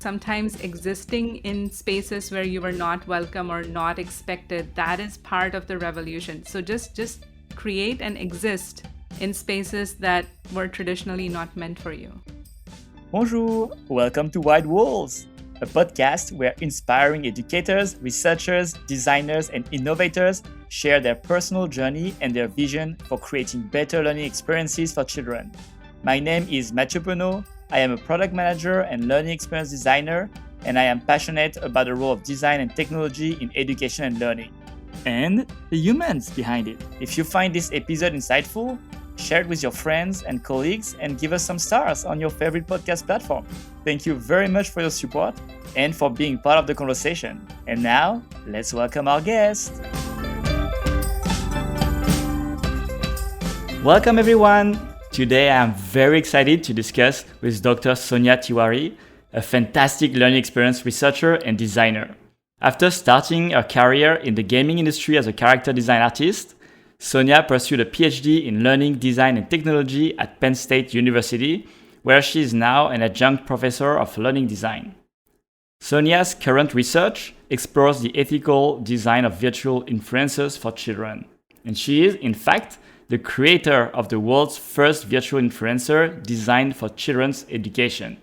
sometimes existing in spaces where you were not welcome or not expected, that is part of the revolution. So just create and exist in spaces that were traditionally not meant for you. Bonjour, welcome to Wide Walls, a podcast where inspiring educators, researchers, designers, and innovators share their personal journey and their vision for creating better learning experiences for children. My name is Mathieu Penaud. I am a product manager and learning experience designer, and I am passionate about the role of design and technology in education and learning, and the humans behind it. If you find this episode insightful, share it with your friends and colleagues and give us some stars on your favorite podcast platform. Thank you very much for your support and for being part of the conversation. And now, let's welcome our guest. Welcome everyone. Today I am very excited to discuss with Dr. Sonia Tiwari, a fantastic learning experience researcher and designer. After starting her career in the gaming industry as a character design artist, Sonia pursued a PhD in learning, design, and technology at Penn State University, where she is now an adjunct professor of learning design. Sonia's current research explores the ethical design of virtual influencers for children. And she is, in fact, the creator of the world's first virtual influencer designed for children's education.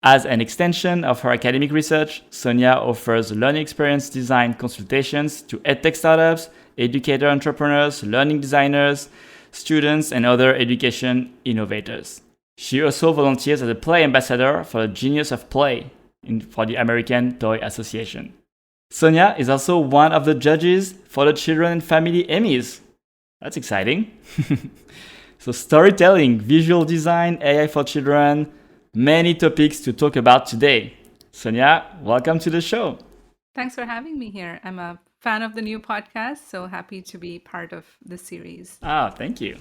As an extension of her academic research, Sonia offers learning experience design consultations to EdTech startups, educator entrepreneurs, learning designers, students, and other education innovators. She also volunteers as a play ambassador for the Genius of Play for the American Toy Association. Sonia is also one of the judges for the Children and Family Emmys. That's exciting. So storytelling, visual design, AI for children, many topics to talk about today. Sonia, welcome to the show. Thanks for having me here. I'm a fan of the new podcast, so happy to be part of the series. Thank you.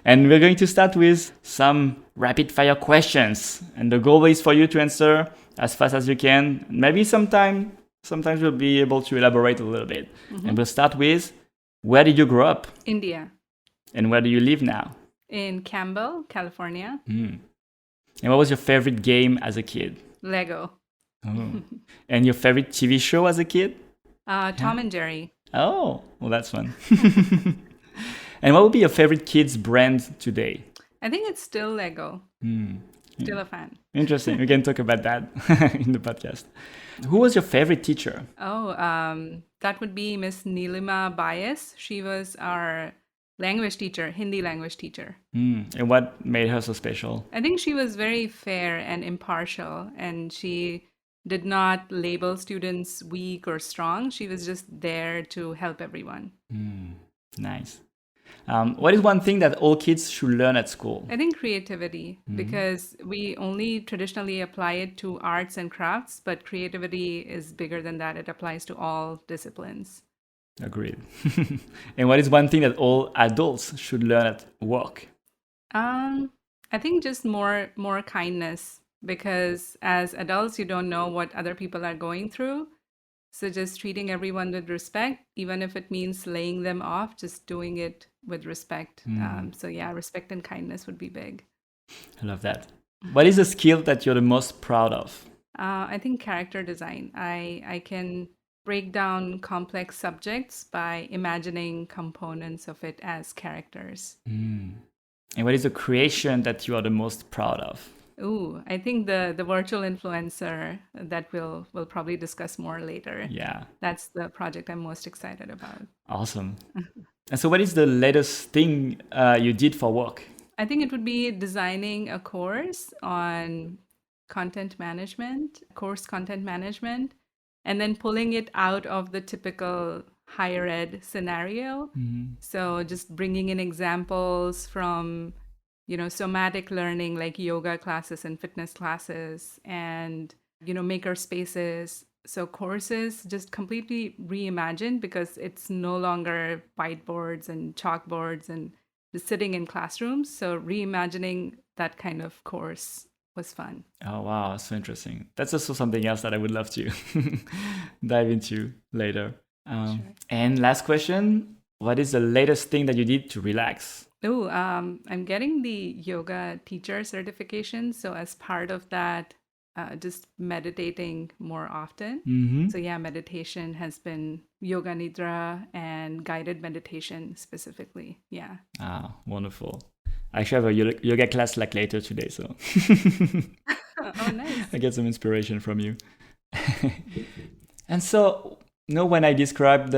And we're going to start with some rapid fire questions. And the goal is for you to answer as fast as you can. Maybe sometimes we'll be able to elaborate a little bit. Mm-hmm. And we'll start with, where did you grow up? India. And where do you live now? In Campbell, California. And what was your favorite game as a kid? Lego. Oh. And your favorite TV show as a kid? Tom and Jerry. Oh, well, that's fun. And what would be your favorite kids brand today? I think it's still Lego. Still a fan. Interesting. We can talk about that in the podcast. Who was your favorite teacher? That would be Miss Nilima Bias. She was our language teacher, Hindi language teacher. And what made her so special? I think she was very fair and impartial, and she did not label students weak or strong. She was just there to help everyone. Nice. What is one thing that all kids should learn at school? I think creativity, because we only traditionally apply it to arts and crafts, but creativity is bigger than that. It applies to all disciplines. Agreed. And what is one thing that all adults should learn at work? I think just more kindness, because as adults, you don't know what other people are going through. So just treating everyone with respect, even if it means laying them off, just doing it with respect. So yeah, respect and kindness would be big. I love that. What is a skill that you're the most proud of? I think character design. I can break down complex subjects by imagining components of it as characters. And what is a creation that you are the most proud of? I think the virtual influencer that we'll probably discuss more later. Yeah. That's the project I'm most excited about. Awesome. And so what is the latest thing you did for work? I think it would be designing a course on content management, and then pulling it out of the typical higher ed scenario. So just bringing in examples from somatic learning like yoga classes and fitness classes and, maker spaces. So courses just completely reimagined, because it's no longer whiteboards and chalkboards and just sitting in classrooms. So reimagining that kind of course was fun. Oh, wow. So interesting. That's also something else that I would love to dive into later. Sure. And last question, what is the latest thing that you did to relax? I'm getting the yoga teacher certification. So as part of that, just meditating more often. So yeah, meditation has been yoga nidra and guided meditation specifically. Yeah. Ah, wonderful. I actually have a yoga class like later today, so Oh, nice. I get some inspiration from you. And so, when I describe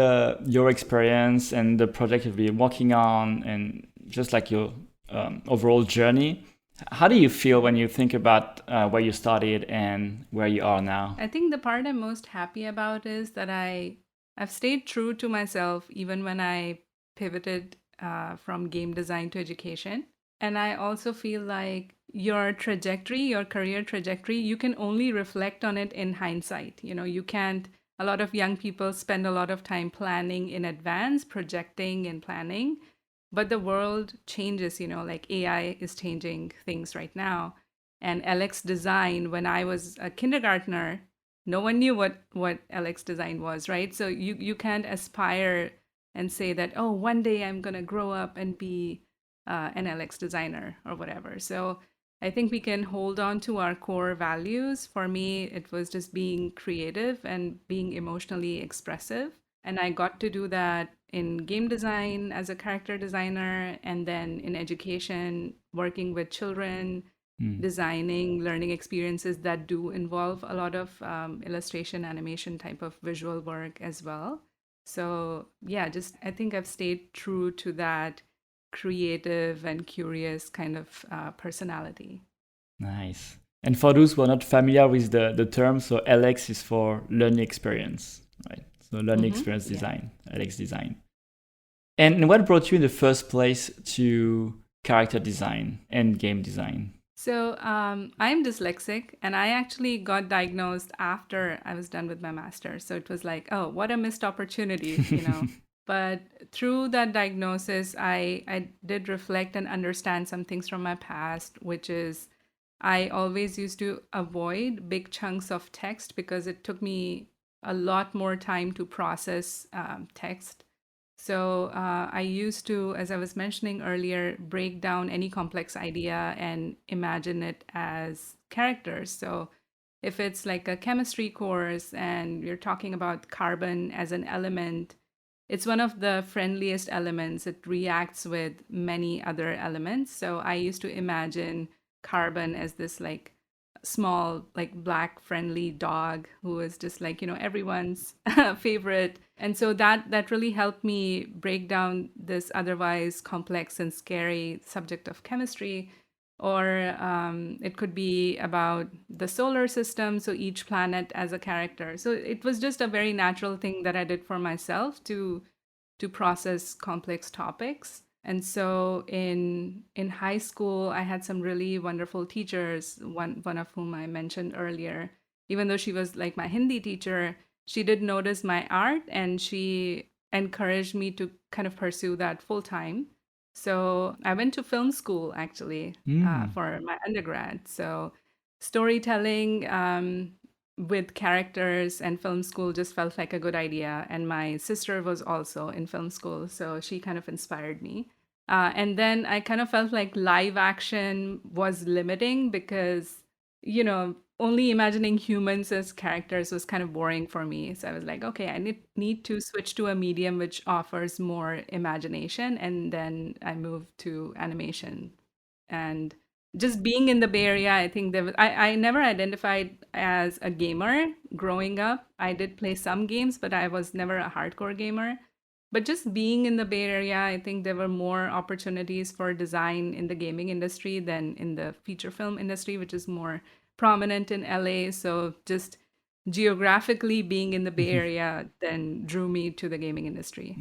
your experience and the project you've been working on, and just like your overall journey, how do you feel when you think about where you started and where you are now? I think the part I'm most happy about is that I've stayed true to myself even when I pivoted from game design to education. And I also feel like your trajectory, your career trajectory, you can only reflect on it in hindsight. You can't, a lot of young people spend a lot of time planning in advance, projecting and planning, but the world changes, like AI is changing things right now. And LX design, when I was a kindergartner, no one knew what LX design was, right? So you can't aspire and say that, oh, one day I'm going to grow up and be an LX designer or whatever. So I think we can hold on to our core values. For me, it was just being creative and being emotionally expressive. And I got to do that in game design as a character designer, and then in education, working with children, designing learning experiences that do involve a lot of illustration, animation type of visual work as well. So, yeah, just I think I've stayed true to that creative and curious kind of personality. Nice. And for those who are not familiar with the term, so LX is for learning experience, right? So learning experience Yeah. design, LX design. And what brought you in the first place to character design and game design? So I'm dyslexic, and I actually got diagnosed after I was done with my master's. So it was like, oh, what a missed opportunity. But through that diagnosis, I did reflect and understand some things from my past, which is I always used to avoid big chunks of text because it took me a lot more time to process text. So I used to, as I was mentioning earlier, break down any complex idea and imagine it as characters. So if it's like a chemistry course and you're talking about carbon as an element, it's one of the friendliest elements. It reacts with many other elements. So I used to imagine carbon as this like small, like black friendly dog who is just like, everyone's favorite. And so that really helped me break down this otherwise complex and scary subject of chemistry. Or it could be about the solar system, so each planet as a character. So it was just a very natural thing that I did for myself to process complex topics. And so in high school, I had some really wonderful teachers, one of whom I mentioned earlier. Even though she was like my Hindi teacher, she did notice my art and she encouraged me to kind of pursue that full time. So I went to film school actually for my undergrad. So storytelling with characters and film school just felt like a good idea. And my sister was also in film school, so she kind of inspired me. And then I kind of felt like live action was limiting because, only imagining humans as characters was kind of boring for me. So I was like, okay, I need to switch to a medium which offers more imagination. And then I moved to animation. And just being in the Bay Area, I think I never identified as a gamer growing up. I did play some games, but I was never a hardcore gamer. But just being in the Bay Area, I think there were more opportunities for design in the gaming industry than in the feature film industry, which is more prominent in LA. So just geographically being in the Bay Area then drew me to the gaming industry.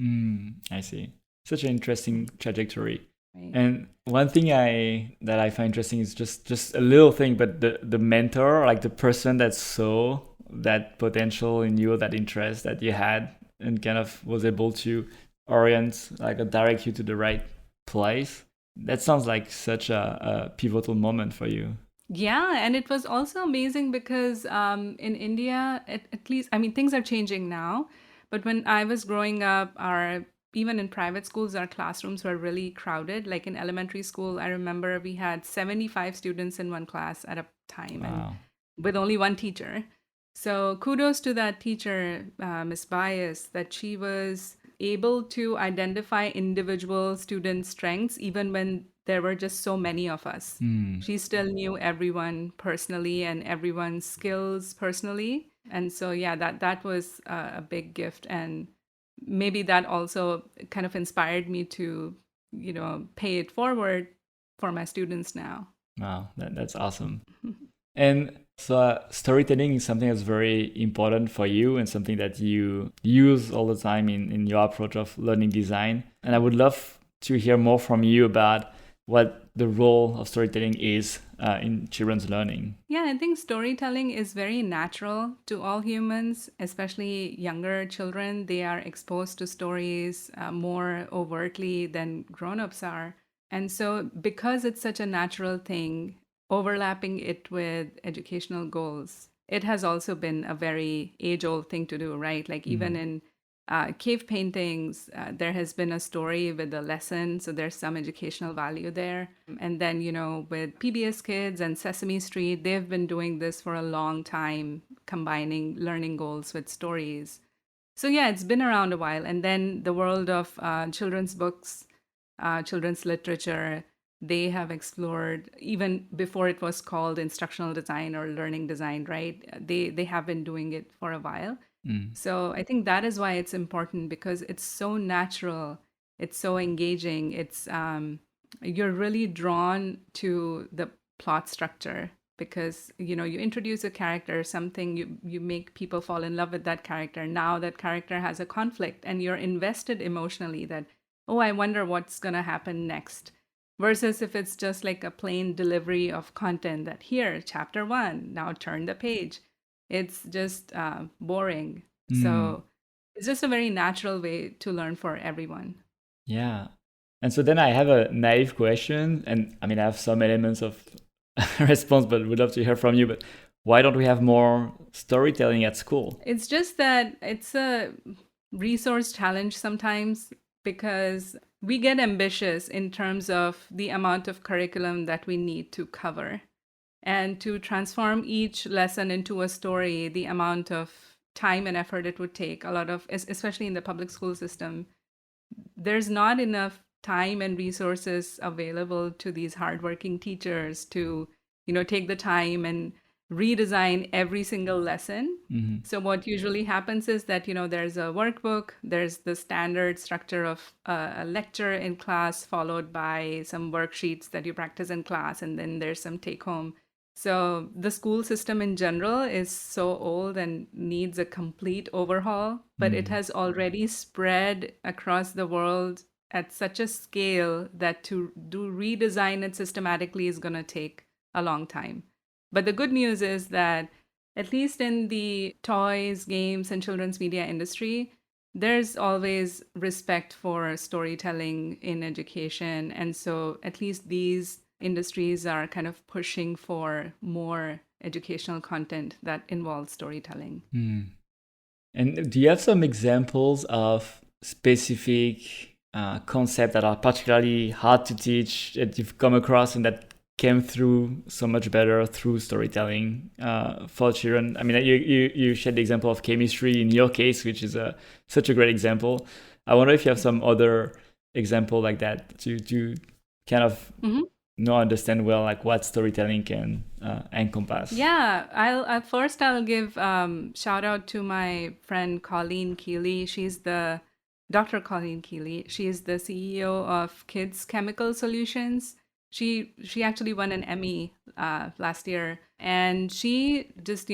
I see. Such an interesting trajectory. Right. And one thing that I find interesting is just a little thing, but the mentor, like the person that saw that potential in you, that interest that you had, and kind of was able to orient, like direct you to the right place. That sounds like such a pivotal moment for you. Yeah, and it was also amazing because in India, at least, I mean, things are changing now. But when I was growing up, even in private schools, our classrooms were really crowded. Like in elementary school, I remember we had 75 students in one class at a time. And Wow. with only one teacher. So kudos to that teacher, Miss Bias, that she was able to identify individual student strengths even when there were just so many of us. She still knew everyone personally and everyone's skills personally. And so, yeah, that was a big gift. And maybe that also kind of inspired me to, pay it forward for my students now. Wow, that's awesome. And so storytelling is something that's very important for you and something that you use all the time in your approach of learning design. And I would love to hear more from you about what the role of storytelling is in children's learning. Yeah, I think storytelling is very natural to all humans, especially younger children. They are exposed to stories more overtly than grown-ups are. And so because it's such a natural thing, overlapping it with educational goals, it has also been a very age-old thing to do, right? Like even in cave paintings, there has been a story with a lesson, so there's some educational value there. And then, with PBS Kids and Sesame Street, they've been doing this for a long time, combining learning goals with stories. So, yeah, it's been around a while. And then the world of children's books, children's literature, they have explored even before it was called instructional design or learning design, right? They have been doing it for a while. So I think that is why it's important because it's so natural, it's so engaging. It's you're really drawn to the plot structure because you introduce a character, something you make people fall in love with that character. Now that character has a conflict and you're invested emotionally that, oh, I wonder what's going to happen next. Versus if it's just like a plain delivery of content that here, chapter 1, now turn the page. It's just boring. So it's just a very natural way to learn for everyone. Yeah. And so then I have a naive question, and I mean, I have some elements of response, but would love to hear from you. But why don't we have more storytelling at school? It's just that it's a resource challenge sometimes because we get ambitious in terms of the amount of curriculum that we need to cover. And to transform each lesson into a story, the amount of time and effort it would take, a lot of, especially in the public school system, there's not enough time and resources available to these hardworking teachers to, take the time and redesign every single lesson. So what usually happens is that, there's a workbook, there's the standard structure of a lecture in class followed by some worksheets that you practice in class, and then there's some take home. So the school system in general is so old and needs a complete overhaul, but it has already spread across the world at such a scale that to do redesign it systematically is going to take a long time. But the good news is that at least in the toys, games, and children's media industry, there's always respect for storytelling in education. And so at least these industries are kind of pushing for more educational content that involves storytelling. And do you have some examples of specific concepts that are particularly hard to teach that you've come across and that came through so much better through storytelling for children? I mean, you shared the example of chemistry in your case, which is such a great example. I wonder if you have some other example like that to kind of understand well like what storytelling can encompass. Yeah, I'll give shout out to my friend Colleen Keeley. She's the Dr. Colleen Keeley. She's the CEO of Kids Chemical Solutions. She actually won an Emmy last year, and she just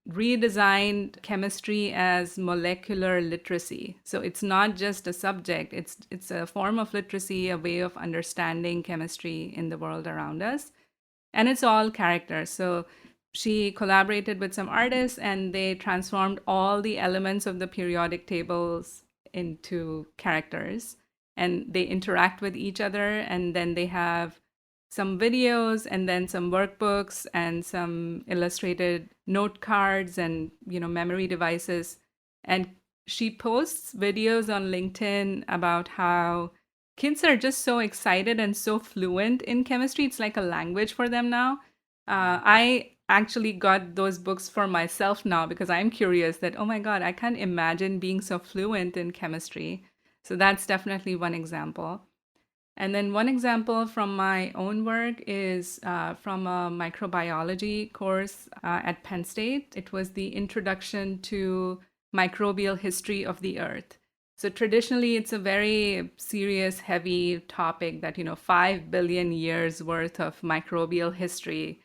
redesigned chemistry as molecular literacy. So it's not just a subject; it's a form of literacy, a way of understanding chemistry in the world around us, and it's all characters. So she collaborated with some artists, and they transformed all the elements of the periodic tables into characters, and they interact with each other, and then they have some videos and then some workbooks and some illustrated note cards and memory devices. And she posts videos on LinkedIn about how kids are just so excited and so fluent in chemistry. It's like a language for them now. I actually got those books for myself now because I'm curious that, oh my God, I can't imagine being so fluent in chemistry. So that's definitely one example. And then one example from my own work is from a microbiology course at Penn State. It was the Introduction to Microbial History of the Earth. So traditionally, it's a very serious, heavy topic that, 5 billion years worth of microbial history.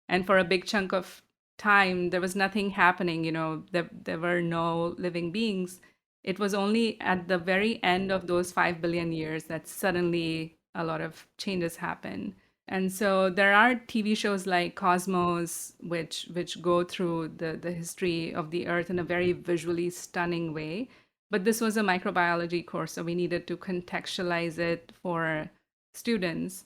And for a big chunk of time, there was nothing happening, there were no living beings. It was only at the very end of those 5 billion years that suddenly a lot of changes happen. And so there are TV shows like Cosmos, which go through the history of the Earth in a very visually stunning way. But this was a microbiology course, so we needed to contextualize it for students.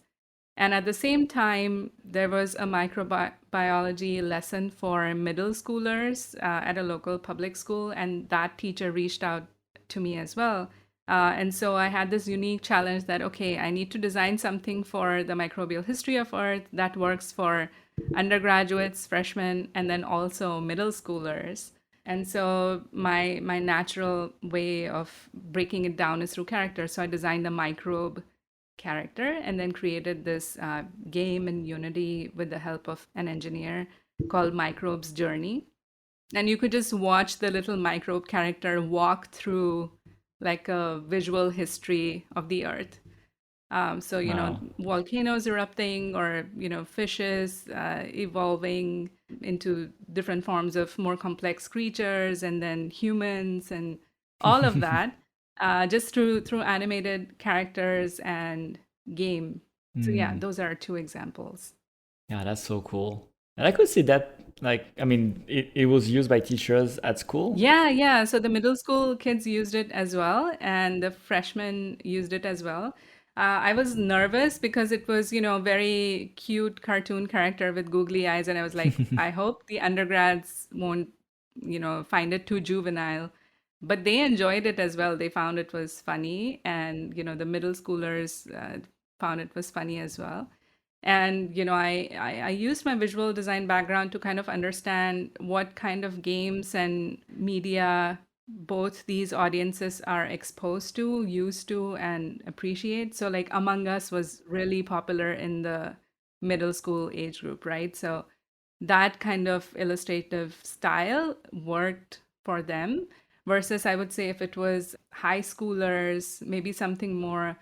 And at the same time, there was a microbiology lesson for middle schoolers at a local public school, and that teacher reached out to me as well. And so I had this unique challenge that, okay, I need to design something for the microbial history of Earth that works for undergraduates, freshmen, and then also middle schoolers. And so my natural way of breaking it down is through characters. So I designed a microbe character and then created this game in Unity with the help of an engineer called Microbe's Journey. And you could just watch the little microbe character walk through like a visual history of the earth. So, Wow. volcanoes erupting or, fishes evolving into different forms of more complex creatures and then humans and all of that just through animated characters and game. So yeah, Mm. those are two examples. Yeah, that's so cool. And I could see that, like, I mean, it was used by teachers at school. Yeah, yeah. So the middle school kids used it as well, and the freshmen used it as well. I was nervous because it was, very cute cartoon character with googly eyes, and I was like, I hope the undergrads won't, find it too juvenile. But they enjoyed it as well. They found it was funny, and, the middle schoolers found it was funny as well. And I used my visual design background to kind of understand what kind of games and media both these audiences are exposed to, used to, and appreciate. So like Among Us was really popular in the middle school age group, right? So that kind of illustrative style worked for them versus I would say if it was high schoolers, maybe something more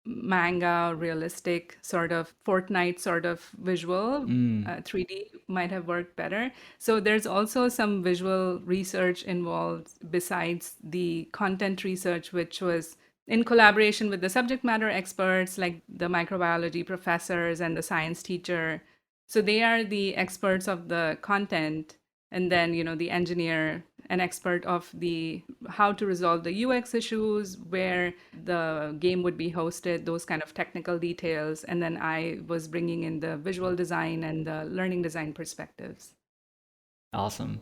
manga realistic sort of Fortnite sort of visual, Mm. 3D might have worked better. So there's also some visual research involved besides the content research, which was in collaboration with the subject matter experts like the microbiology professors and the science teacher. So they are the experts of the content, and then the engineer, an expert of the how to resolve the UX issues, where the game would be hosted, those kind of technical details, and then I was bringing in the visual design and the learning design perspectives. Awesome.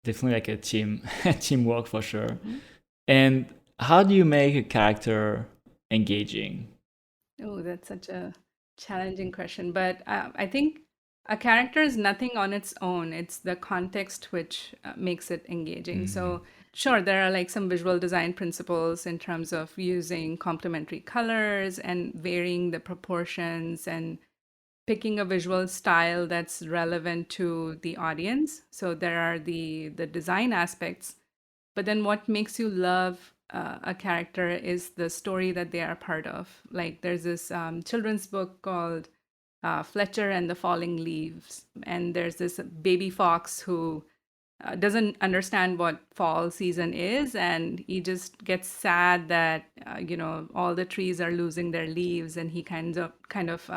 Definitely like a team teamwork for sure. Mhm. And how do you make a character engaging? Oh, that's such a challenging question. But I think a character is nothing on its own. It's the context which makes it engaging. Mm. So, sure, there are like some visual design principles in terms of using complementary colors and varying the proportions and picking a visual style that's relevant to the audience. So there are the design aspects, but then what makes you love a character is the story that they are part of. Like there's this children's book called Fletcher and the Falling Leaves, and there's this baby fox who doesn't understand what fall season is, and he just gets sad that all the trees are losing their leaves, and he kind of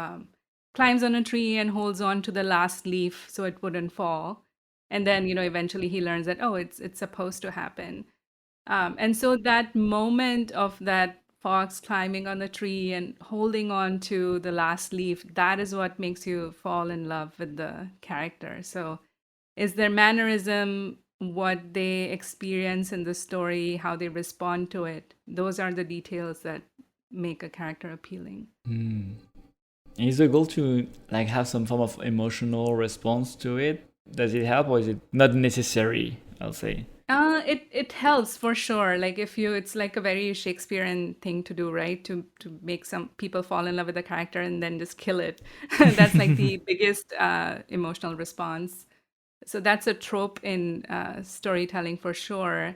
climbs on a tree and holds on to the last leaf so it wouldn't fall. And then eventually he learns that, oh, it's supposed to happen. And so that moment of that fox climbing on the tree and holding on to the last leaf, that is what makes you fall in love with the character. So is their mannerism, what they experience in the story, how they respond to it. Those are the details that make a character appealing. Mm. Is the goal to like have some form of emotional response to it? Does it help or is it not necessary, I'll say? It helps for sure. Like if you, it's like a very Shakespearean thing to do, right? To make some people fall in love with the character and then just kill it. That's like the biggest emotional response. So that's a trope in storytelling for sure.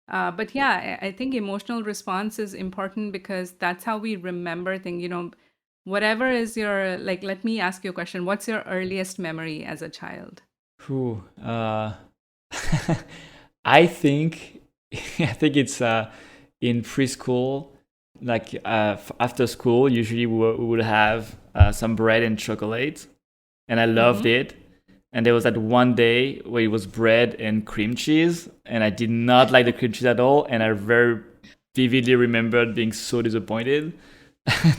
But yeah, I think emotional response is important because that's how we remember things. Whatever is your, like, let me ask you a question. What's your earliest memory as a child? Whew, I think I think it's in preschool, like after school. Usually we would have some bread and chocolate, and I loved Hmm. it. And there was that one day where it was bread and cream cheese, and I did not like the cream cheese at all. And I very vividly remembered being so disappointed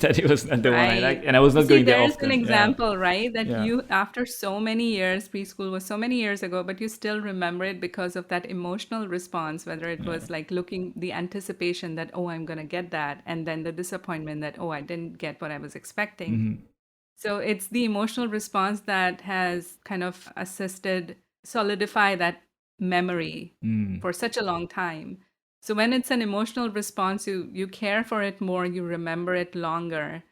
that it was not the one I Right. liked, and I was not See, going there there's an often. Yeah, example, right? That yeah, you, after so many years, preschool was so many years ago, but you still remember it because of that emotional response, whether it yeah. was like looking, the anticipation that, oh, I'm going to get that, and then the disappointment that, oh, I didn't get what I was expecting. Hmm. So it's the emotional response that has kind of assisted solidify that memory Mm. for such a long time. So when it's an emotional response, you care for it more, you remember it longer,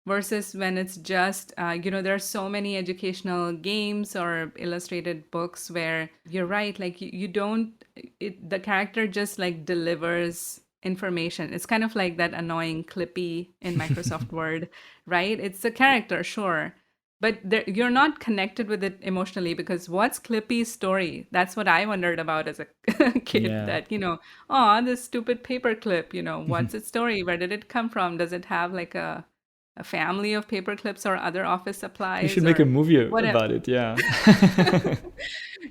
versus when it's just, there are so many educational games or illustrated books where you're right, like you don't, the character just like delivers information. It's kind of like that annoying Clippy in Microsoft Word, right? It's a character, sure, but you're not connected with it emotionally because what's Clippy's story? That's what I wondered about as a kid. Yeah. That, oh, this stupid paper clip, what's its story? Where did it come from? Does it have like a family of paper clips or other office You should supplies make a or movie whatever? about it. Yeah.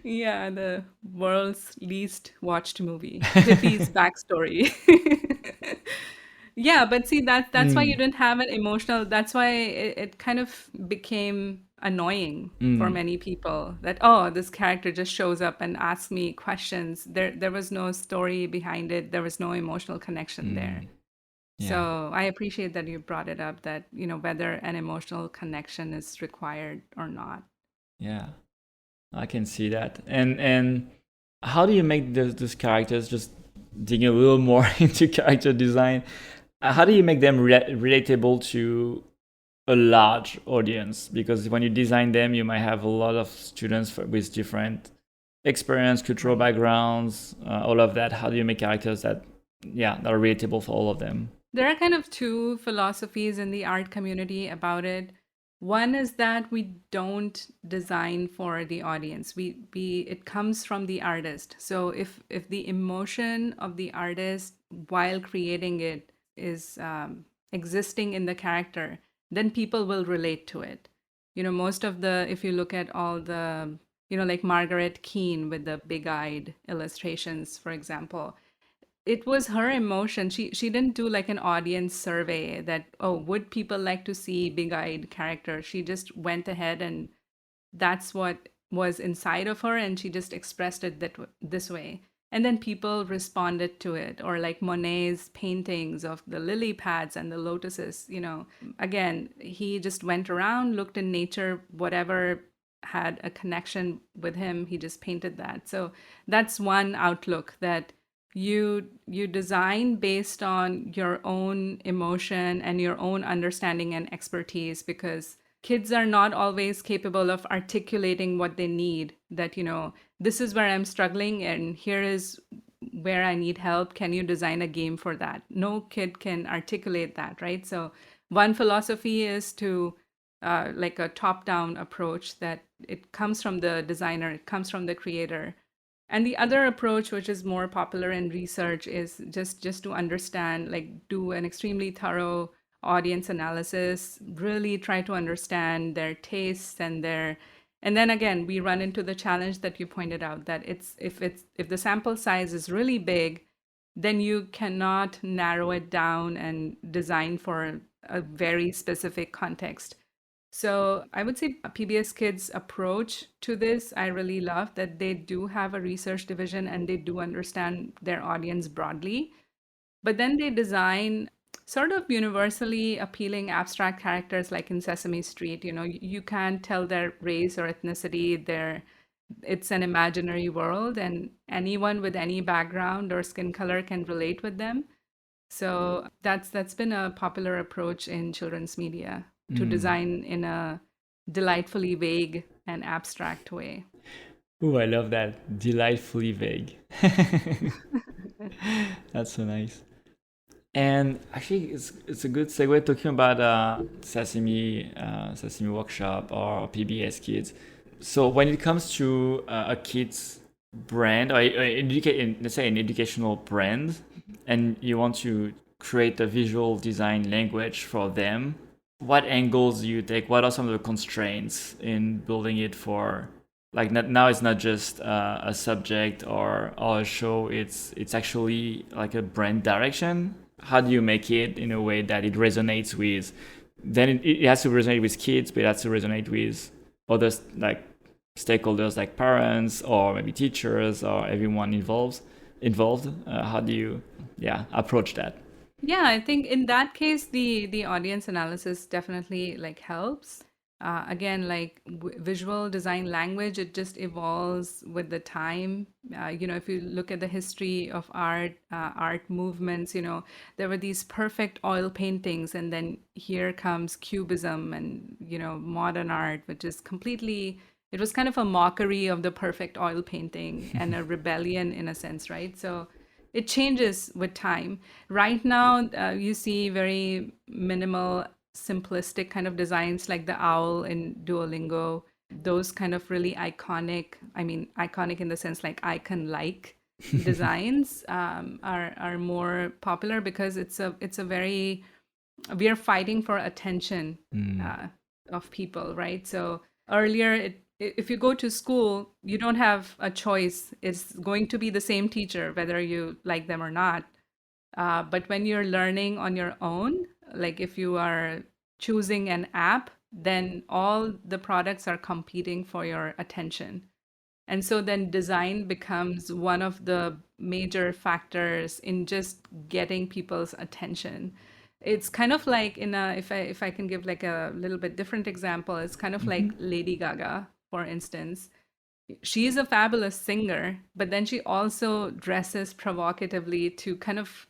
Yeah, the world's least watched movie, Clippy's backstory. Yeah, but see, that's why you Mm. didn't have an emotional. That's why it kind of became annoying for Mm. many people that, oh, this character just shows up and asks me questions. There was no story behind it. There was no emotional connection there. Mm. Yeah. So I appreciate that you brought it up that, whether an emotional connection is required or not. Yeah. I can see that. And how do you make those characters, just digging a little more into character design? How do you make them relatable to a large audience? Because when you design them, you might have a lot of students with different experience, cultural Right. backgrounds, all of that. How do you make characters that, yeah, that are relatable for all of them? There are kind of two philosophies in the art community about it. One is that we don't design for the audience. We it comes from the artist. So if the emotion of the artist while creating it is existing in the character, then people will relate to it. Most of the, if you look at all the, like Margaret Keane with the big-eyed illustrations, for example, it was her emotion. She didn't do like an audience survey that, oh, would people like to see big-eyed character? She just went ahead and that's what was inside of her and she just expressed it this way. And then people responded to it, or like Monet's paintings of the lily pads and the lotuses, again, he just went around, looked in nature, whatever had a connection with him, he just painted that. So that's one outlook, that you design based on your own emotion and your own understanding and expertise, because kids are not always capable of articulating what they need, that this is where I'm struggling and here is where I need help, can you design a game for that? No kid can articulate that, right? So one philosophy is to like a top down approach, that it comes from the designer, it comes from the creator. And the other approach, which is more popular in research, is just to understand, like do an extremely thorough audience analysis, really try to understand their tastes and their, and then again, we run into the challenge that you pointed out, that if the sample size is really big, then you cannot narrow it down and design for a very specific context. So I would say PBS Kids' approach to this, I really love that they do have a research division and they do understand their audience broadly. But then they design sort of universally appealing abstract characters like in Sesame Street. You can't tell their race or ethnicity, their it's an imaginary world, and anyone with any background or skin color can relate with them. So that's been a popular approach in children's media, to design in a delightfully vague and abstract way. Oh, I love that. Delightfully vague. That's so nice. And actually, it's a good segue talking about Sesame Workshop or PBS Kids. So when it comes to a kid's brand or let's say an educational brand, and you want to create a visual design language for them, what angles do you take? What are some of the constraints in building it for, like, now it's not just a subject or a show, it's actually like a brand direction. How do you make it in a way that it resonates with, then it has to resonate with kids, but it has to resonate with others, like stakeholders like parents or maybe teachers or everyone involved. How do you approach that? Yeah, I think in that case, the audience analysis definitely like helps. Again, like visual design language, it just evolves with the time. If you look at the history of art movements, there were these perfect oil paintings, and then here comes cubism and, modern art, which is completely, it was kind of a mockery of the perfect oil painting and a rebellion in a sense, right? So it changes with time. Right now, you see very minimal, simplistic kind of designs like the owl in Duolingo. Those kind of really iconic, I mean, iconic in the sense like icon-like designs are more popular because it's a very, we are fighting for attention of people, right? So earlier, if you go to school, you don't have a choice. It's going to be the same teacher, whether you like them or not. But when you're learning on your own, like if you are choosing an app, then all the products are competing for your attention. And so then design becomes one of the major factors in just getting people's attention. It's kind of like if I can give like a little bit different example, it's kind of like Lady Gaga, for instance. She's a fabulous singer, but then she also dresses provocatively to kind of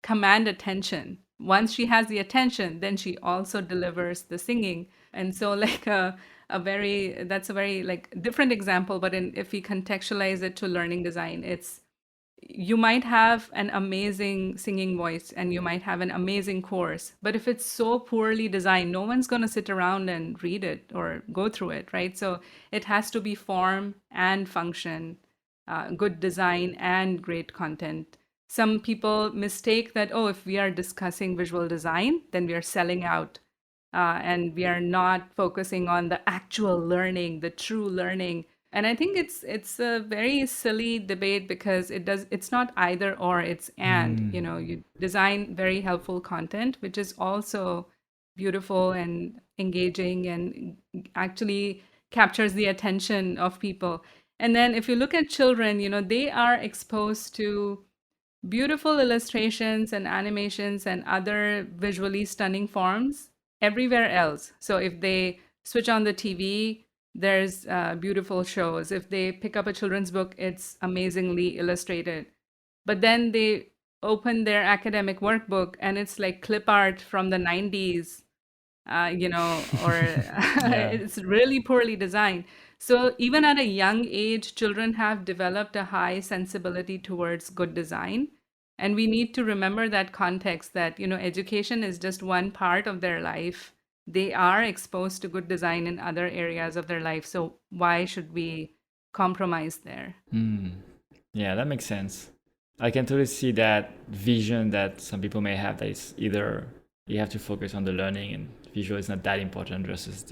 command attention. Once she has the attention, then she also delivers the singing. And so like a very, that's a very like different example, but if we contextualize it to learning design, it's, you might have an amazing singing voice and you might have an amazing course, but if it's so poorly designed, no one's going to sit around and read it or go through it, right? So it has to be form and function, good design and great content. Some people mistake that, oh, if we are discussing visual design, then we are selling out, and we are not focusing on the actual learning, the true learning. And I think it's a very silly debate because it's not either or, it's and. You design very helpful content, which is also beautiful and engaging and actually captures the attention of people. And then if you look at children, they are exposed to beautiful illustrations and animations and other visually stunning forms everywhere else. So if they switch on the TV, there's beautiful shows. If they pick up a children's book, it's amazingly illustrated. But then they open their academic workbook and it's like clip art from the 90s, or Yeah. it's really poorly designed. So even at a young age, children have developed a high sensibility towards good design. And we need to remember that context that, education is just one part of their life. They are exposed to good design in other areas of their life. So why should we compromise there? Yeah, that makes sense. I can totally see that vision that some people may have, that it's either you have to focus on the learning and visual is not that important versus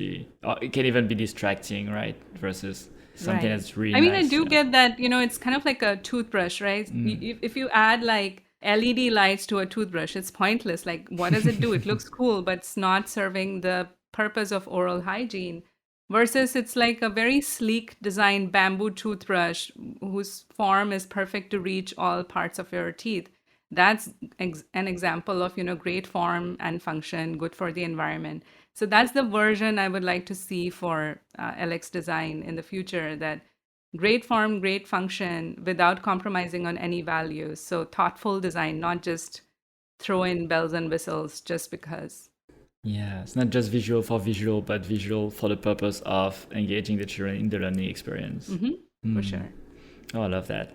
or it can even be distracting, right? Versus something Right. that's really I mean, I nice. do Yeah. get that, it's kind of like a toothbrush, right? If you add like LED lights to a toothbrush, it's pointless. Like, what does it do? It looks cool, but it's not serving the purpose of oral hygiene. Versus it's like a very sleek designed bamboo toothbrush whose form is perfect to reach all parts of your teeth. That's an example of, great form and function, good for the environment. So that's the version I would like to see for LX design in the future, that great form, great function without compromising on any values. So thoughtful design, not just throw in bells and whistles just because. Yeah, it's not just visual for visual, but visual for the purpose of engaging the children in the learning experience. For sure. Oh, I love that.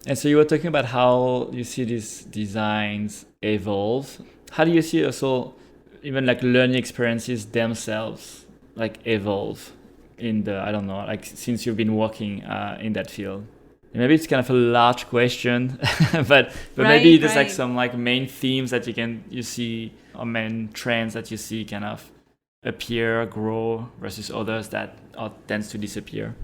And so you were talking about how you see these designs evolve. How do you see also even like learning experiences themselves like evolve in the, I don't know, like since you've been working in that field? And maybe it's kind of a large question, but maybe there's like some like main themes that you see, or main trends that you see kind of appear, grow versus others that tends to disappear.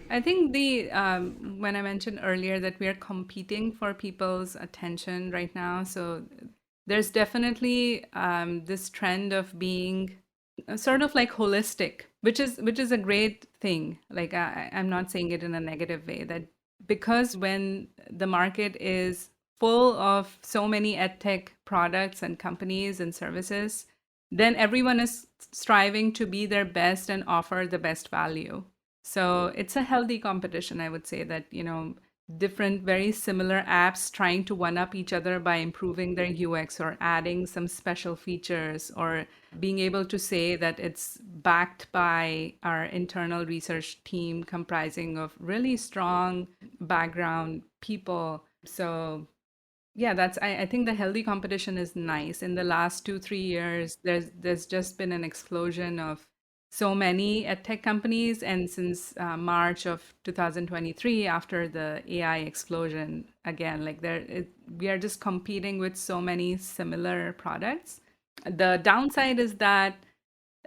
I think when I mentioned earlier that we are competing for people's attention right now, so there's definitely this trend of being sort of like holistic, which is a great thing. Like I'm not saying it in a negative way, that because when the market is full of so many edtech products and companies and services, then everyone is striving to be their best and offer the best value. So it's a healthy competition, I would say, that, different very similar apps trying to one up each other by improving their UX or adding some special features, or being able to say that it's backed by our internal research team comprising of really strong background people. So yeah, I think the healthy competition is nice. In the last 2-3 years, there's just been an explosion of so many tech companies, and since March of 2023, after the AI explosion, again, like we are just competing with so many similar products. The downside is that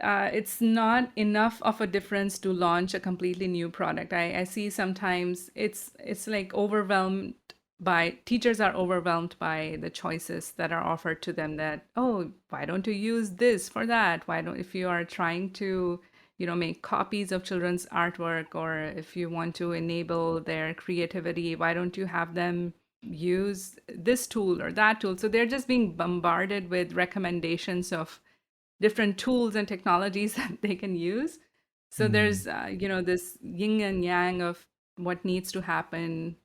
it's not enough of a difference to launch a completely new product. I see sometimes it's like overwhelmed by teachers are overwhelmed by the choices that are offered to them, that, oh, why don't you use this for that? Why don't, if you are trying to, make copies of children's artwork, or if you want to enable their creativity, why don't you have them use this tool or that tool? So they're just being bombarded with recommendations of different tools and technologies that they can use. So there's, this yin and yang of what needs to happen,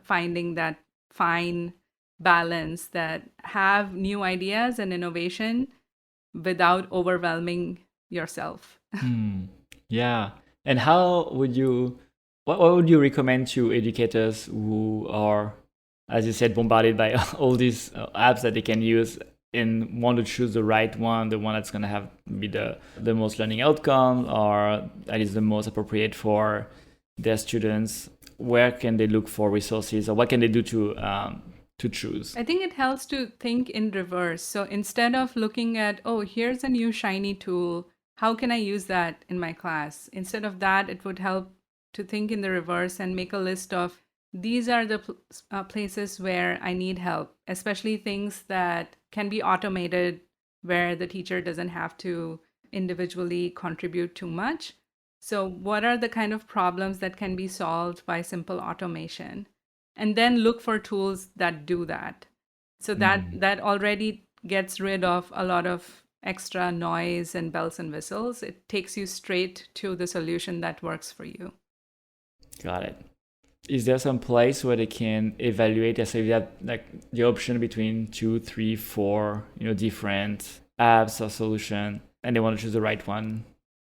finding that fine balance that have new ideas and innovation without overwhelming yourself. Yeah. And how would what would you recommend to educators who are, as you said, bombarded by all these apps that they can use, and want to choose the right one, the one that's going to be the most learning outcome, or that is the most appropriate for their students? Where can they look for resources, or what can they do to choose? I think it helps to think in reverse. So instead of looking at, oh, here's a new shiny tool, how can I use that in my class? Instead of that, it would help to think in the reverse and make a list of, these are the places where I need help, especially things that can be automated, where the teacher doesn't have to individually contribute too much. So what are the kind of problems that can be solved by simple automation? And then look for tools that do that. So that already gets rid of a lot of extra noise and bells and whistles. It takes you straight to the solution that works for you. Got it. Is there some place where they can evaluate? So if you have like the option between 2, 3, 4, different apps or solution, and they want to choose the right one,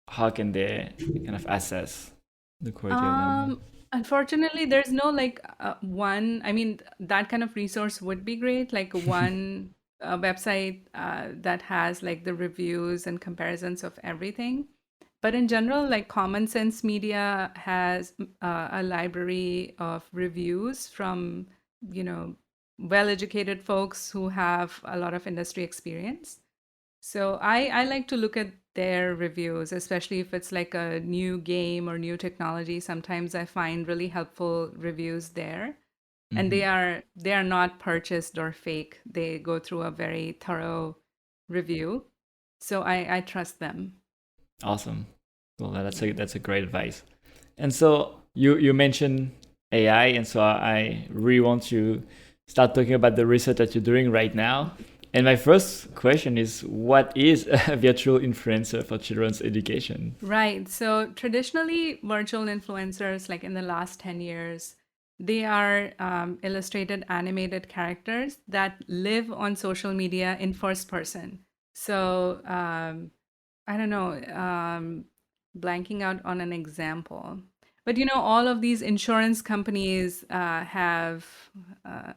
how can they kind of assess the quality of them? Unfortunately, there's no like one. I mean, that kind of resource would be great, like one website that has like the reviews and comparisons of everything. But in general, like Common Sense Media has a library of reviews from, well-educated folks who have a lot of industry experience. So I like to look at their reviews, especially if it's like a new game or new technology. Sometimes I find really helpful reviews there. And they are not purchased or fake. They go through a very thorough review. So I trust them. Awesome. Well, that's a great advice. And so you mentioned AI, and so I really want to start talking about the research that you're doing right now. And my first question is, what is a virtual influencer for children's education? Right. So traditionally, virtual influencers, like in the last 10 years, they are illustrated animated characters that live on social media in first person. So I don't know, blanking out on an example. But all of these insurance companies have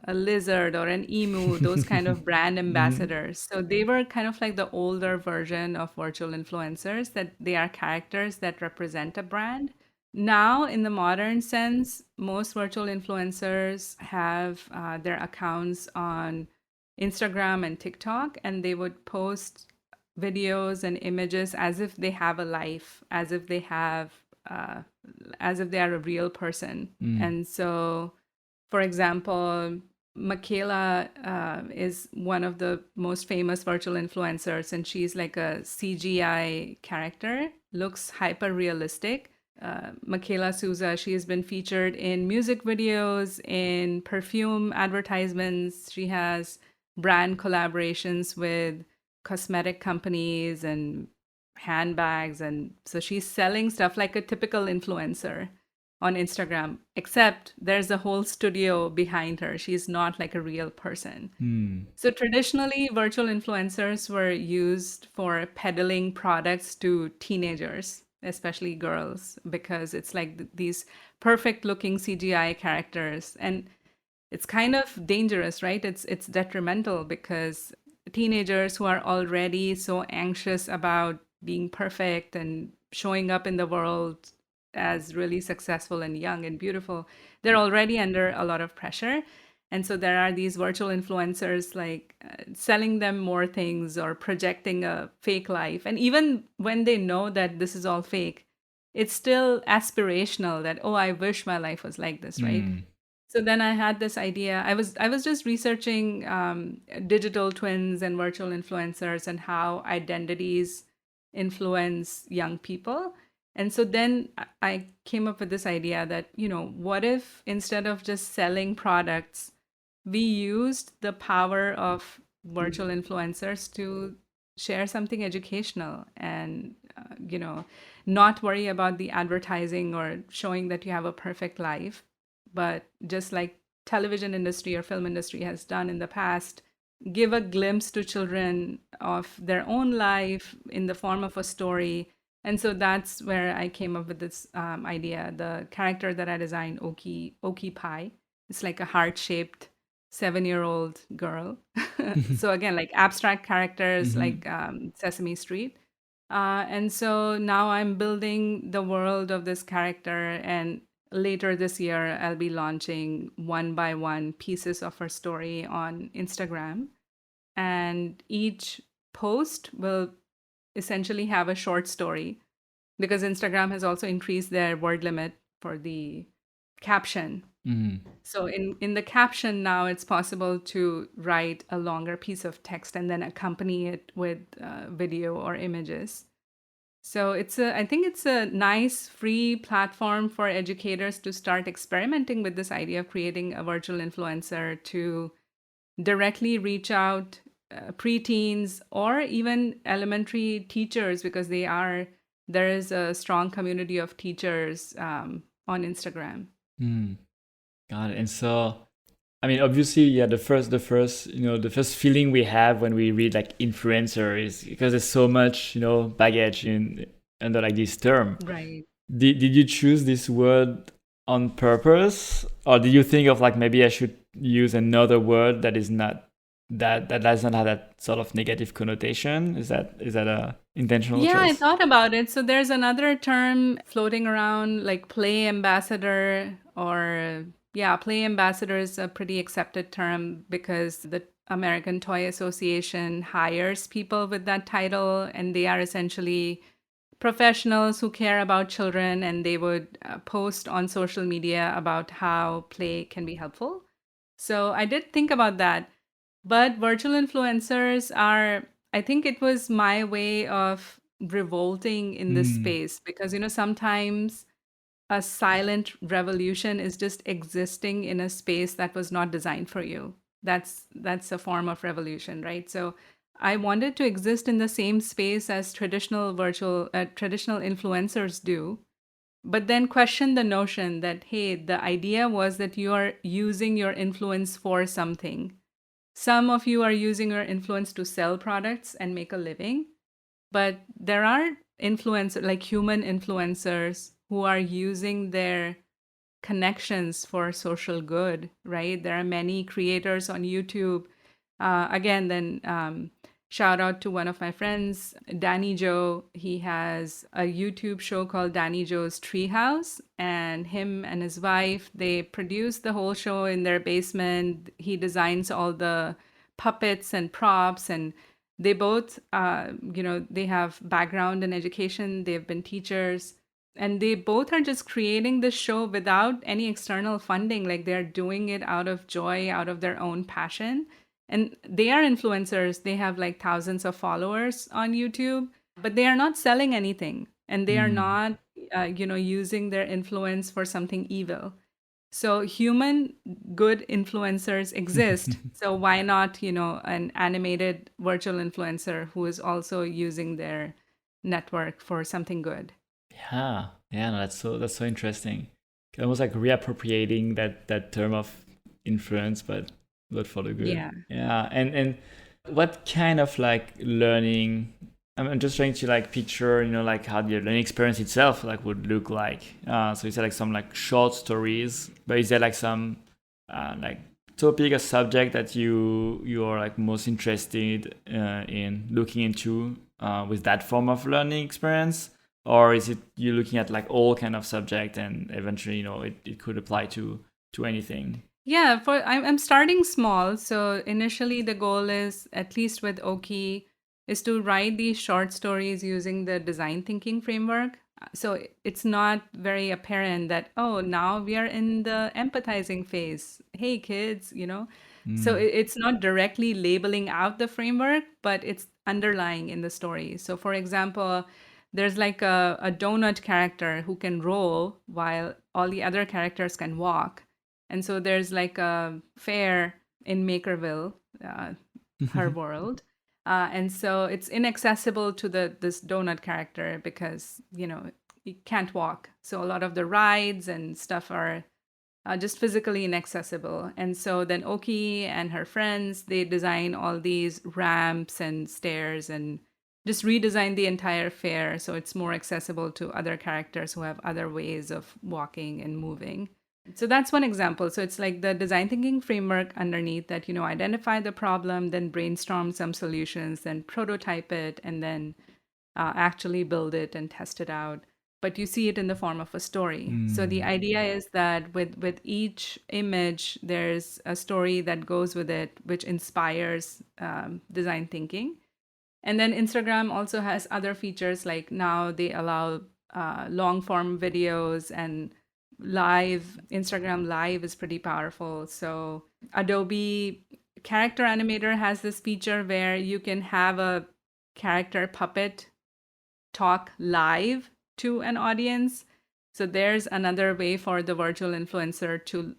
a lizard or an emu, those kind of brand Mhm. ambassadors. So they were kind of like the older version of virtual influencers, that they are characters that represent a brand. Now, in the modern sense, most virtual influencers have their accounts on Instagram and TikTok, and they would post videos and images as if they have a life, uh, as if they are a real person. Mm. And so, for example, Michaela is one of the most famous virtual influencers, and she's like a CGI character, looks hyper realistic. Michaela Souza, she has been featured in music videos, in perfume advertisements. She has brand collaborations with cosmetic companies and handbags. And so she's selling stuff like a typical influencer on Instagram, except there's a whole studio behind her. She's not like a real person. Mm. So traditionally, virtual influencers were used for peddling products to teenagers, especially girls, because it's like these perfect looking CGI characters. And it's kind of dangerous, right? It's detrimental because teenagers who are already so anxious about being perfect and showing up in the world as really successful and young and beautiful, they're already under a lot of pressure. And so there are these virtual influencers like selling them more things or projecting a fake life. And even when they know that this is all fake, it's still aspirational that, oh, I wish my life was like this, right? Mm. So then I had this idea. I was just researching digital twins and virtual influencers and how identities influence young people. And so then I came up with this idea that, what if instead of just selling products, we used the power of virtual influencers to share something educational and, not worry about the advertising or showing that you have a perfect life, but just like television industry or film industry has done in the past, give a glimpse to children of their own life in the form of a story. And so that's where I came up with this idea. The character that I designed, Oki Pie, it's like a heart-shaped 7-year-old girl. So again, like abstract characters Mhm. like Sesame Street. And so now I'm building the world of this character, and later this year, I'll be launching one by one pieces of her story on Instagram. And each post will essentially have a short story because Instagram has also increased their word limit for the caption. Mm. So in the caption now, it's possible to write a longer piece of text and then accompany it with video or images. So I think it's a nice free platform for educators to start experimenting with this idea of creating a virtual influencer to directly reach out preteens or even elementary teachers, because there is a strong community of teachers on Instagram. Mm. Got it. And so, I mean, obviously, yeah, the first feeling we have when we read like influencer is because there's so much, baggage in under like this term. Right. Did you choose this word on purpose, or did you think of like maybe I should use another word that is not that does not have that sort of negative connotation? Is that a intentional Yeah, I choice? thought about it. So there's another term floating around like play ambassador, or yeah, play ambassador is a pretty accepted term because the American Toy Association hires people with that title, and they are essentially professionals who care about children, and they would post on social media about how play can be helpful. So I did think about that. But virtual influencers are, I think it was my way of revolting in this Mm. space because, sometimes a silent revolution is just existing in a space that was not designed for you. that's a form of revolution, right? So I wanted to exist in the same space as traditional influencers do, but then question the notion that, hey, the idea was that you are using your influence for something. Some of you are using your influence to sell products and make a living, but there are influencers, like human influencers, who are using their connections for social good, right? There are many creators on YouTube. Again, then shout out to one of my friends, Danny Joe. He has a YouTube show called Danny Joe's Treehouse, and him and his wife, they produce the whole show in their basement. He designs all the puppets and props, and they both, they have background in education. They've been teachers, and they both are just creating this show without any external funding. Like, they're doing it out of joy, out of their own passion. And they are influencers. They have like thousands of followers on YouTube, but they are not selling anything, and they are not using their influence for something evil. So human good influencers exist. So why not, an animated virtual influencer who is also using their network for something good? Yeah, no, that's so interesting. Almost like reappropriating that term of influence, but for the good. Yeah. Yeah, and what kind of like learning? I'm just trying to like picture, like how the learning experience itself like would look like. So is there like some like short stories, but is there like some like topic or subject that you are like most interested in looking into with that form of learning experience? Or is it you looking at like all kind of subject and eventually it could apply to anything? Yeah, I'm starting small. So initially the goal is, at least with Oki, is to write these short stories using the design thinking framework. So it's not very apparent that, oh, now we are in the empathizing phase. Hey kids, So it's not directly labeling out the framework, but it's underlying in the story. So for example, there's like a donut character who can roll while all the other characters can walk. And so there's like a fair in Makerville, her world. And so it's inaccessible to this donut character because, he can't walk. So a lot of the rides and stuff are just physically inaccessible. And so then Oki and her friends, they design all these ramps and stairs and just redesign the entire fair so it's more accessible to other characters who have other ways of walking and moving. So that's one example. So it's like the design thinking framework underneath that, identify the problem, then brainstorm some solutions, then prototype it, and then actually build it and test it out. But you see it in the form of a story. So the idea is that with each image, there's a story that goes with it, which inspires design thinking. And then Instagram also has other features, like now they allow long form videos and live. Instagram Live is pretty powerful. So Adobe Character Animator has this feature where you can have a character puppet talk live to an audience. So there's another way for the virtual influencer to,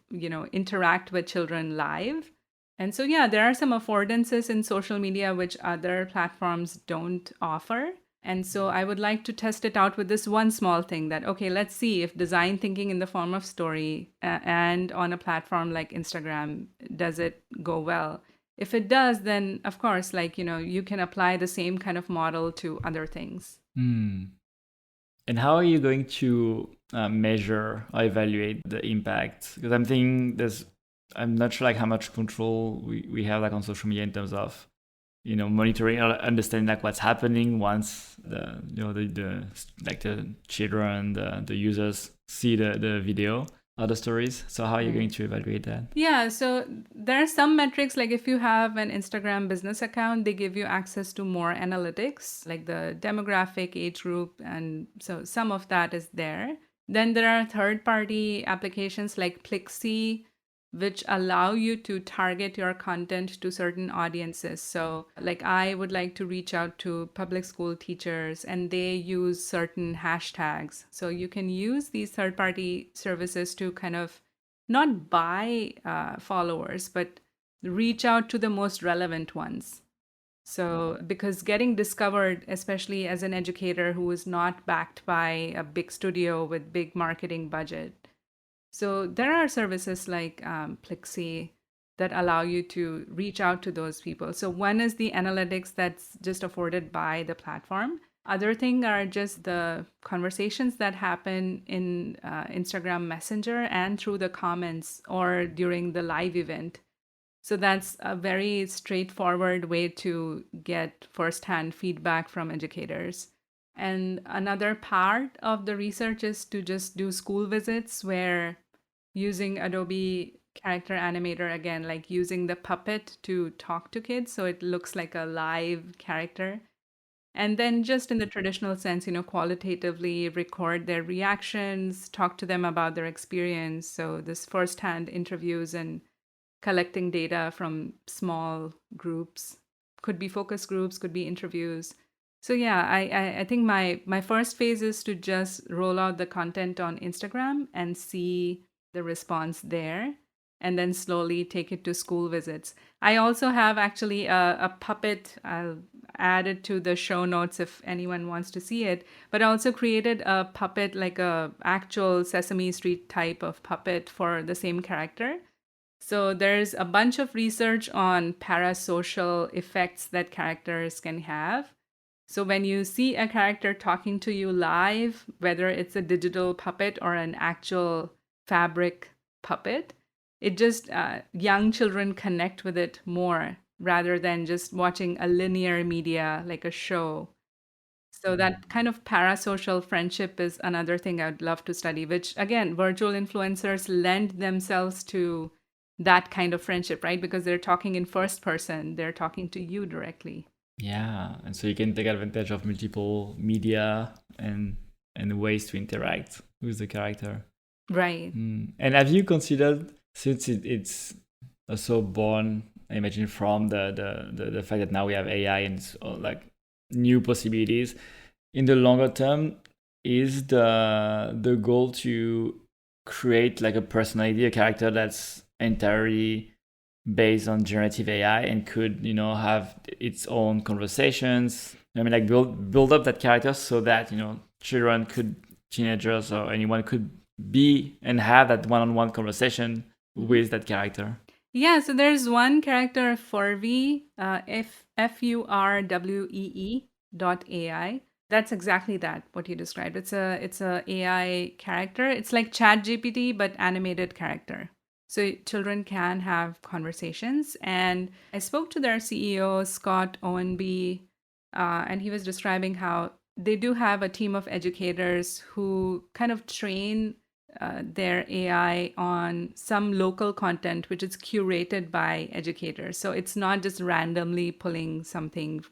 interact with children live. And so, yeah, there are some affordances in social media which other platforms don't offer. And so I would like to test it out with this one small thing that, okay, let's see if design thinking in the form of story and on a platform like Instagram, does it go well? If it does, then of course, you can apply the same kind of model to other things. And how are you going to measure or evaluate the impact? Because I'm thinking I'm not sure like how much control we have like on social media in terms of monitoring or understanding like what's happening once the children, the users see the video or the stories. So how are you going to evaluate that? Yeah, so there are some metrics, like if you have an Instagram business account, they give you access to more analytics, like the demographic, age group, and so some of that is there. Then there are third-party applications like Plixie, which allow you to target your content to certain audiences. So like I would like to reach out to public school teachers, and they use certain hashtags. So you can use these third-party services to kind of not buy followers, but reach out to the most relevant ones. So, because getting discovered, especially as an educator who is not backed by a big studio with big marketing budget. So, there are services like Plixie that allow you to reach out to those people. So, one is the analytics that's just afforded by the platform. Other thing are just the conversations that happen in Instagram Messenger and through the comments or during the live event. So that's a very straightforward way to get firsthand feedback from educators. And another part of the research is to just do school visits where using Adobe Character Animator, again, like using the puppet to talk to kids so it looks like a live character. And then just in the traditional sense, qualitatively record their reactions, talk to them about their experience. So this firsthand interviews and collecting data from small groups, could be focus groups, could be interviews. So yeah, I think my first phase is to just roll out the content on Instagram and see the response there, and then slowly take it to school visits. I also have actually a puppet. I'll add it to the show notes if anyone wants to see it. But I also created a puppet, like a actual Sesame Street type of puppet for the same character. So there's a bunch of research on parasocial effects that characters can have. So when you see a character talking to you live, whether it's a digital puppet or an actual fabric puppet, it just young children connect with it more rather than just watching a linear media like a show. So that kind of parasocial friendship is another thing I'd love to study, which again, virtual influencers lend themselves to that kind of friendship, right? Because they're talking in first person, they're talking to you directly. Yeah, and so you can take advantage of multiple media and ways to interact with the character. Right. And have you considered, since it's also born, I imagine, from the fact that now we have AI and it's like new possibilities, in the longer term, is the goal to create like a personality, a character that's entirely based on generative AI and could, have its own conversations? I mean, like build up that character so that, children could, teenagers or anyone could be and have that one-on-one conversation with that character. Yeah, so there's one character, Furwee, FURWEE.ai. That's exactly that, what you described. It's a AI character. It's like ChatGPT, but animated character. So children can have conversations. And I spoke to their CEO, Scott Owenby, and he was describing how they do have a team of educators who kind of train their AI on some local content, which is curated by educators. So it's not just randomly pulling something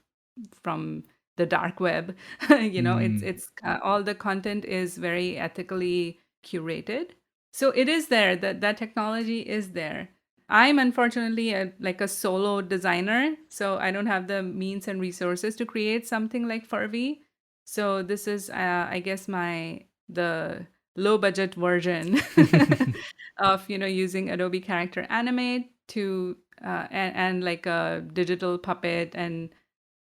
from the dark web. It's all the content is very ethically curated. So it is there. That technology is there. I'm unfortunately like a solo designer, so I don't have the means and resources to create something like Furby. So this is, I guess, the low budget version of using Adobe Character Animate to and like a digital puppet and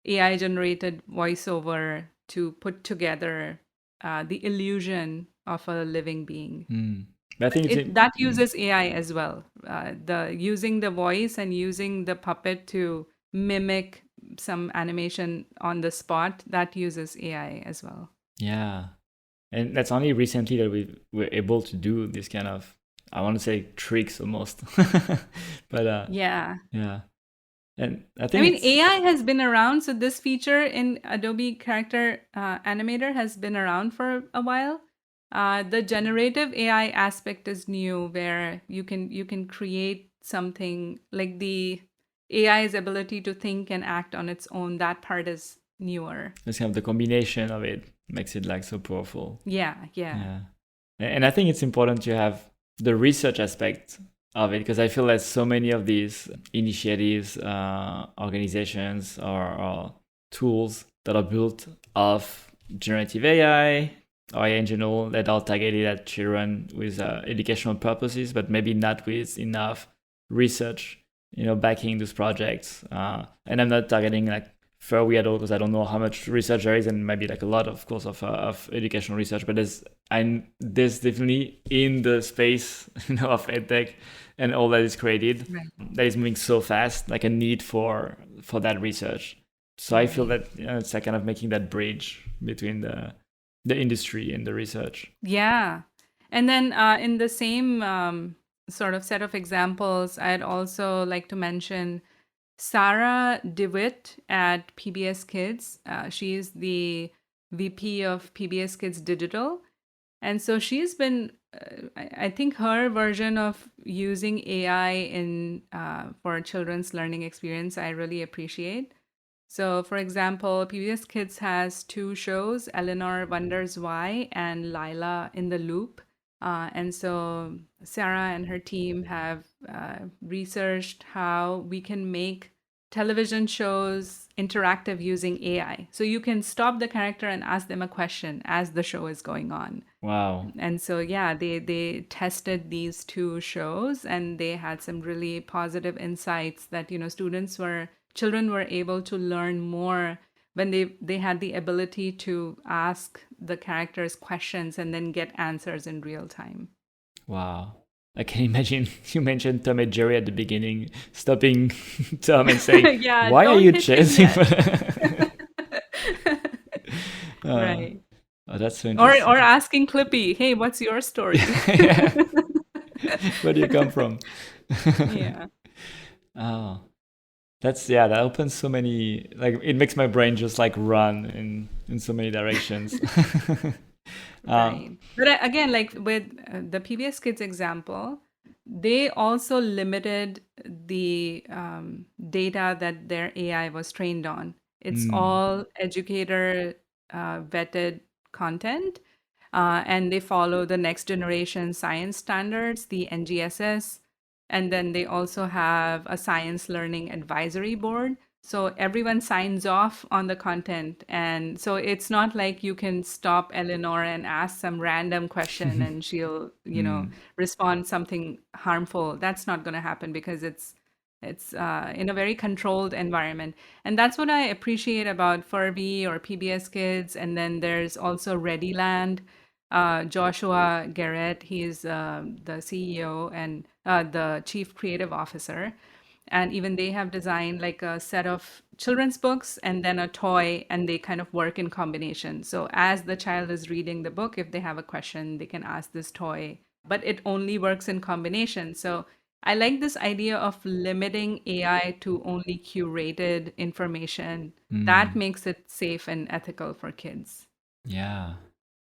AI generated voiceover to put together the illusion of a living being. I think That uses AI as well. The using the voice and using the puppet to mimic some animation on the spot, that uses AI as well. Yeah. And that's only recently that we were able to do this kind of, I want to say, tricks almost. But yeah. And I think AI has been around. So this feature in Adobe Character Animator has been around for a while. The generative AI aspect is new, where you can create something like the AI's ability to think and act on its own. That part is newer. It's kind of the combination of it makes it like so powerful. Yeah. And I think it's important to have the research aspect of it, because I feel that so many of these initiatives, organizations, or tools that are built of generative AI or AI in general that are targeted at children with educational purposes, but maybe not with enough research backing those projects. And I'm not targeting like furry at all because I don't know how much research there is, and maybe like a lot, of course, of educational research. But there's definitely in the space of edtech and all that is created, Right. that is moving so fast, like a need for that research. So I feel Right. that it's like kind of making that bridge between the industry and the research. Yeah. And then in the same sort of set of examples, I'd also like to mention Sarah DeWitt at PBS Kids. She's the VP of PBS Kids Digital. And so she's been, I think her version of using AI in for children's learning experience, I really appreciate. So, for example, PBS Kids has two shows, Eleanor Wonders Why and Lila in the Loop. And so Sarah and her team have researched how we can make television shows interactive using AI. So you can stop the character and ask them a question as the show is going on. Wow. And so, yeah, they tested these two shows and they had some really positive insights that, children were able to learn more when they had the ability to ask the characters questions and then get answers in real time. Wow. I can imagine you mentioned Tom and Jerry at the beginning, stopping Tom and saying, Yeah, "Why are don't you hit him chasing?" yet. uh, Right. oh, that's so Or interesting. asking Clippy, hey, what's your story? Yeah. Where do you come from? Yeah. Oh, that opens so many, like it makes my brain just like run in so many directions. uh, Right. But again, like with the PBS Kids example, they also limited the data that their AI was trained on. It's mm, all educator vetted content, and they follow the next generation science standards, the NGSS. And then they also have a science learning advisory board. So everyone signs off on the content. And so it's not like you can stop Eleanor and ask some random question and she'll, mm, respond something harmful. That's not going to happen because it's in a very controlled environment. And that's what I appreciate about Furby or PBS Kids. And then there's also Readyland. Joshua Garrett, he's the CEO and the chief creative officer. And even they have designed like a set of children's books and then a toy, and they kind of work in combination. So as the child is reading the book, if they have a question, they can ask this toy, but it only works in combination. So I like this idea of limiting AI to only curated information. That mm. makes it safe and ethical for kids. Yeah,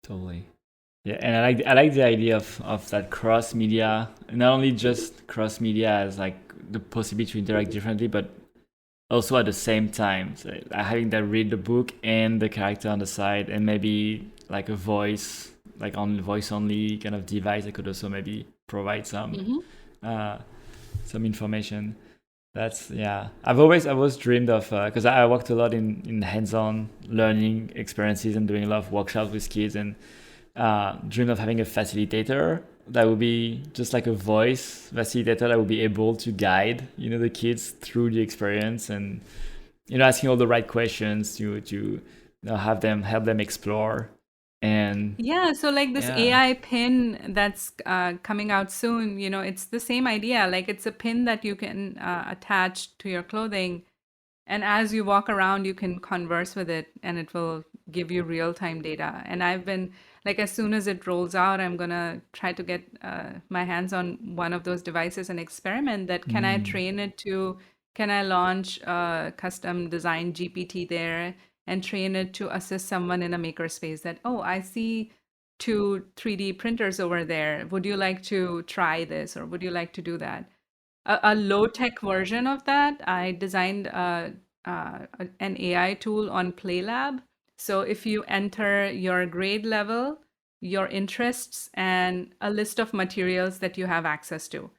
totally. Yeah, and I like the idea of that cross media, not only just cross media as like the possibility to interact differently, but also at the same time, so having that read the book and the character on the side, and maybe like a voice, like on voice only kind of device that could also maybe provide Hmm. uh, some information. That's yeah. I've always dreamed of because I worked a lot in hands-on learning experiences and doing a lot of workshops with kids, and dreamed of having a facilitator that would be just like a voice facilitator that would be able to guide the kids through the experience, and asking all the right questions to have them help them explore. And Yeah, so like this yeah. AI pin that's coming out soon, it's the same idea. Like it's a pin that you can attach to your clothing, and as you walk around, you can converse with it and it will give you real-time data. And I've been like, as soon as it rolls out, I'm gonna try to get my hands on one of those devices and experiment that Mm, can I launch a custom design GPT there and train it to assist someone in a makerspace that, oh, I see two 3D printers over there. Would you like to try this or would you like to do that? A low-tech version of that, I designed an AI tool on PlayLab. So if you enter your grade level, your interests, and a list of materials that you have access to,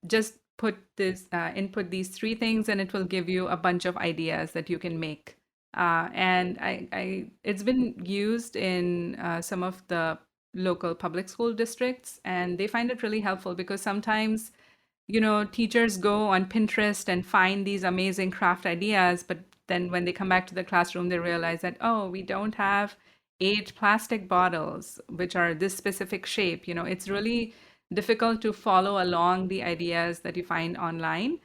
just input these three things, and it will give you a bunch of ideas that you can make. And it's been used in some of the local public school districts, and they find it really helpful because sometimes teachers go on Pinterest and find these amazing craft ideas, but then when they come back to the classroom, they realize that, oh, we don't have 8 plastic bottles, which are this specific shape. It's really difficult to follow along the ideas that you find online.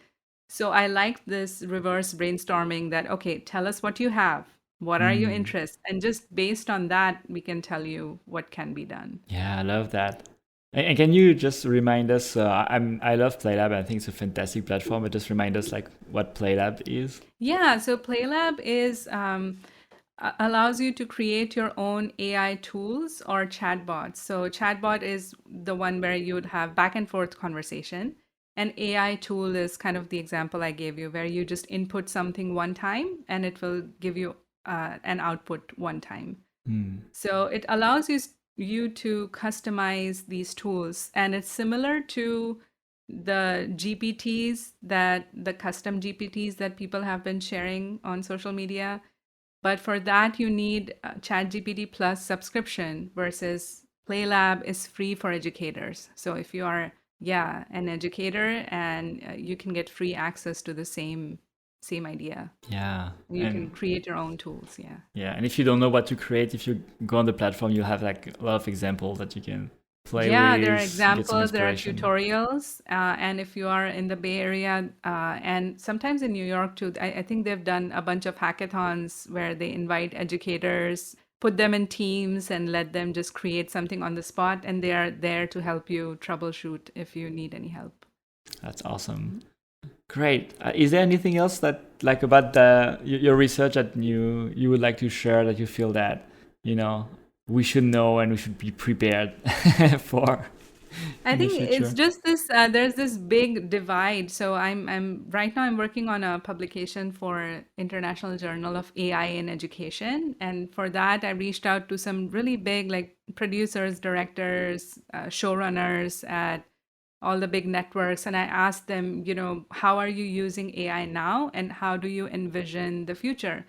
So I like this reverse brainstorming that, okay, tell us what you have. What are your interests? And just based on that, we can tell you what can be done. Yeah, I love that. And can you just remind us? I love PlayLab. I think it's a fantastic platform. But just remind us like what PlayLab is. Yeah, so PlayLab is allows you to create your own AI tools or chatbots. So chatbot is the one where you would have back and forth conversation. An AI tool is kind of the example I gave you, where you just input something one time and it will give you an output one time. So it allows you to customize these tools, and it's similar to the custom GPTs that people have been sharing on social media. But for that, you need ChatGPT Plus subscription versus PlayLab is free for educators. So if you are, an educator, and you can get free access to the same idea. Yeah. You can create your own tools. Yeah. Yeah. And if you don't know what to create, if you go on the platform, you'll have like a lot of examples that you can play with. Yeah, there are examples, there are tutorials. And if you are in the Bay Area and sometimes in New York too, I think they've done a bunch of hackathons where they invite educators, put them in teams and let them just create something on the spot. And they are there to help you troubleshoot if you need any help. That's awesome. Great. Is there anything else that like about your research that you would like to share that you feel that, we should know and we should be prepared for? I think it's just this, there's this big divide. So right now I'm working on a publication for International Journal of AI in Education. And for that, I reached out to some really big like producers, directors, showrunners at all the big networks. And I asked them, how are you using AI now? And how do you envision the future?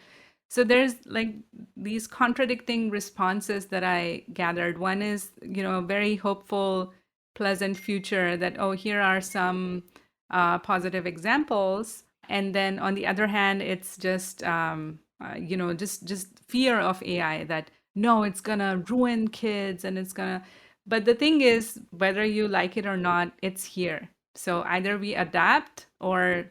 So there's like these contradicting responses that I gathered. One is, very hopeful, pleasant future that, oh, here are some positive examples. And then on the other hand, it's just, just fear of AI that, no, it's going to ruin kids and it's going to. But the thing is, whether you like it or not, it's here. So either we adapt or,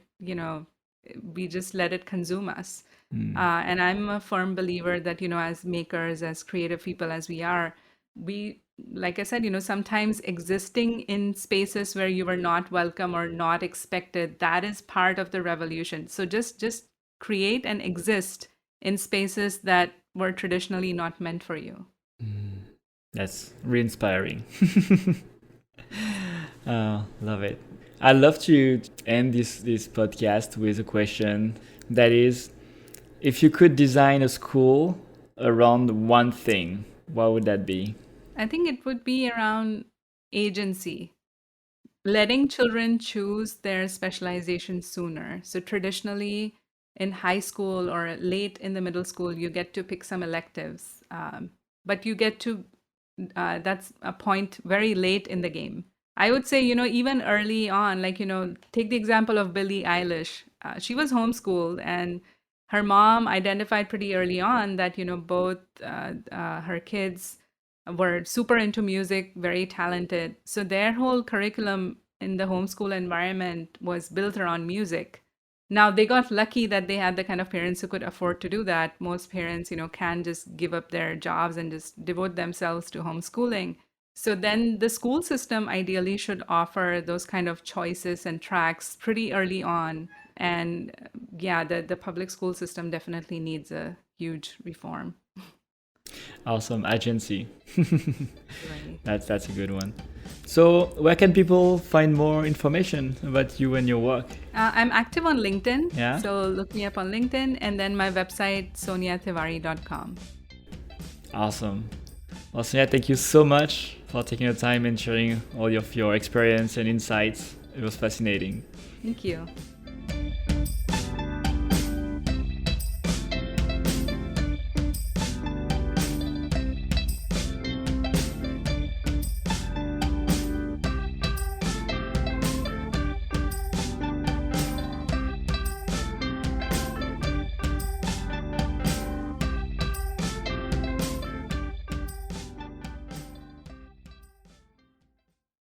we just let it consume us. And I'm a firm believer that, as makers, as creative people as we are, we, like I said, sometimes existing in spaces where you were not welcome or not expected, that is part of the revolution. So just create and exist in spaces that were traditionally not meant for you. That's re-inspiring. Love it. I'd love to end this podcast with a question that is, if you could design a school around one thing, what would that be? I think it would be around agency, letting children choose their specialization sooner. So traditionally in high school or late in the middle school, you get to pick some electives, but you get to, that's a point very late in the game. I would say, even early on, like, take the example of Billie Eilish. She was homeschooled and her mom identified pretty early on that, both her kids were super into music, very talented. So their whole curriculum in the homeschool environment was built around music. Now, they got lucky that they had the kind of parents who could afford to do that. Most parents, can just give up their jobs and just devote themselves to homeschooling. So then the school system ideally should offer those kind of choices and tracks pretty early on. And the public school system definitely needs a huge reform. Awesome. Agency. That's a good one. So where can people find more information about you and your work? I'm active on LinkedIn. Yeah. So look me up on LinkedIn, and then my website, soniatiwari.com. Awesome. Well, Sonia, thank you so much for taking the time and sharing all of your experience and insights. It was fascinating. Thank you.